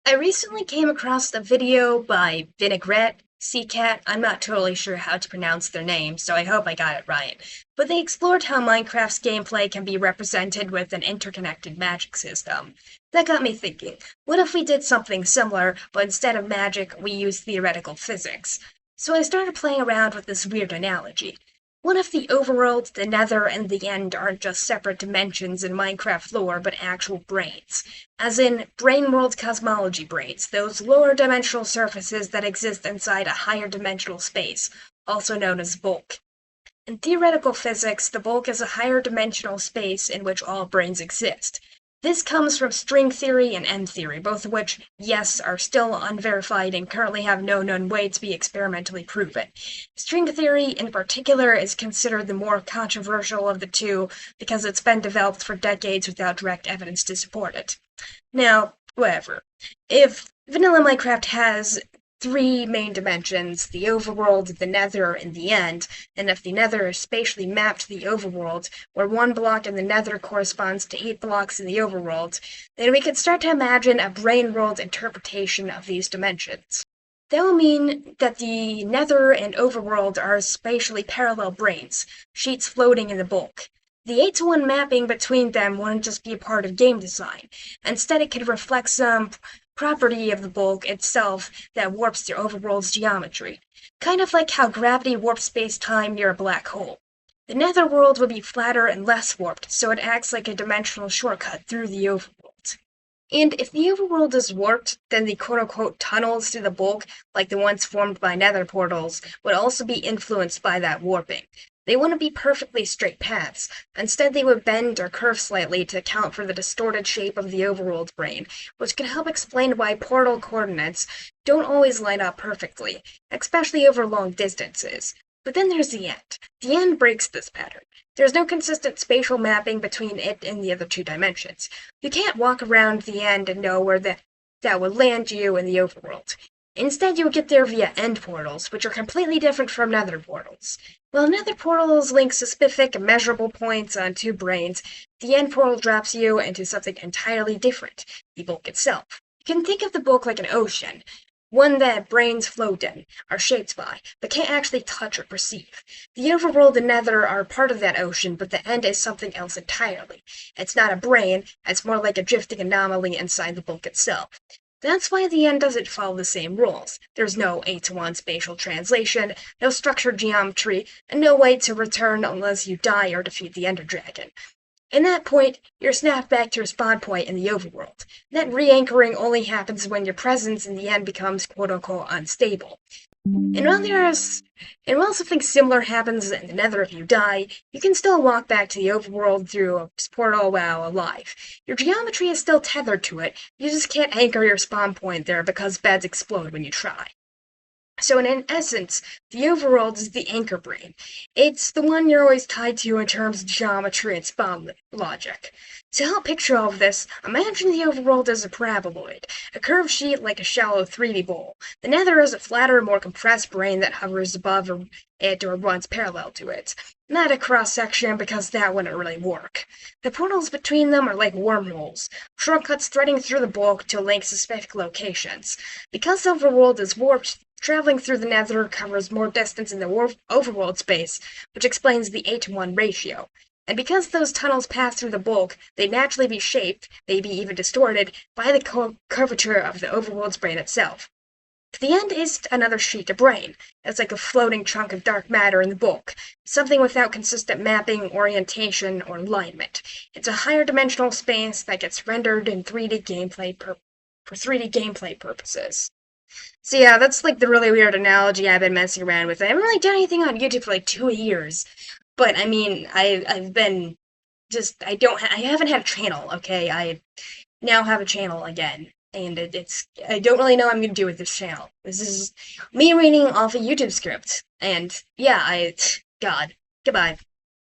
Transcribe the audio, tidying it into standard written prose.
I recently came across a video by Vinaigrette, Cat. I'm not totally sure how to pronounce their name, so I hope I got it right. But they explored how Minecraft's gameplay can be represented with an interconnected magic system. That got me thinking, what if we did something similar, but instead of magic, we used theoretical physics? So I started playing around with this weird analogy. What if the overworld, the nether, and the end aren't just separate dimensions in Minecraft lore, but actual brains? As in, brane-world cosmology brains, those lower dimensional surfaces that exist inside a higher dimensional space, also known as bulk. In theoretical physics, the bulk is a higher dimensional space in which all brains exist. This comes from string theory and end theory, both of which, yes, are still unverified and currently have no known way to be experimentally proven. String theory, in particular, is considered the more controversial of the two because it's been developed for decades without direct evidence to support it. Now, whatever. If vanilla Minecraft has three main dimensions, the overworld, the nether, and the end, and if the nether is spatially mapped to the overworld, where one block in the nether corresponds to 8 blocks in the overworld, then we can start to imagine a brane-world interpretation of these dimensions. That will mean that the nether and overworld are spatially parallel branes, sheets floating in the bulk. The 8-to-1 mapping between them wouldn't just be a part of game design. Instead, it could reflect some property of the bulk itself that warps the overworld's geometry, kind of like how gravity warps space-time near a black hole. The netherworld would be flatter and less warped, so it acts like a dimensional shortcut through the overworld. And if the overworld is warped, then the quote-unquote tunnels through the bulk, like the ones formed by nether portals, would also be influenced by that warping. They wouldn't be perfectly straight paths. Instead, they would bend or curve slightly to account for the distorted shape of the overworld brane, which can help explain why portal coordinates don't always line up perfectly, especially over long distances. But then there's the end. The end breaks this pattern. There's no consistent spatial mapping between it and the other two dimensions. You can't walk around the end and know where that would land you in the overworld. Instead, you would get there via end portals, which are completely different from nether portals. While nether portals link specific and measurable points on two branes, the end portal drops you into something entirely different, the bulk itself. You can think of the bulk like an ocean, one that branes float in, are shaped by, but can't actually touch or perceive. The overworld and nether are part of that ocean, but the end is something else entirely. It's not a brane, it's more like a drifting anomaly inside the bulk itself. That's why the end doesn't follow the same rules. There's no 8-to-1 spatial translation, no structured geometry, and no way to return unless you die or defeat the Ender Dragon. In that point, you're snapped back to your spawn point in the overworld. That re-anchoring only happens when your presence in the end becomes quote-unquote unstable. And while something similar happens in the nether if you die, you can still walk back to the overworld through a portal while alive. Your geometry is still tethered to it, you just can't anchor your spawn point there because beds explode when you try. So in essence, the overworld is the anchor brane. It's the one you're always tied to in terms of geometry and spawn logic. To help picture all of this, imagine the overworld as a paraboloid, a curved sheet like a shallow 3D bowl. The nether is a flatter, more compressed brane that hovers above it or runs parallel to it. Not a cross-section because that wouldn't really work. The portals between them are like wormholes, shortcuts threading through the bulk to link specific locations. Because the overworld is warped, traveling through the nether covers more distance in the overworld space, which explains the 8-to-1 ratio. And because those tunnels pass through the bulk, they'd naturally be shaped, maybe even distorted, by the curvature of the overworld's brane itself. The end is another sheet of brane. It's like a floating chunk of dark matter in the bulk, something without consistent mapping, orientation, or alignment. It's a higher dimensional space that gets rendered in 3D gameplay for 3D gameplay purposes. So yeah, that's like the really weird analogy I've been messing around with. I haven't really done anything on YouTube for like 2 years. But I mean, I've been just I haven't had a channel, okay? I now have a channel again. And I don't really know what I'm gonna do with this channel. This is me reading off a YouTube script. And yeah, God. Goodbye.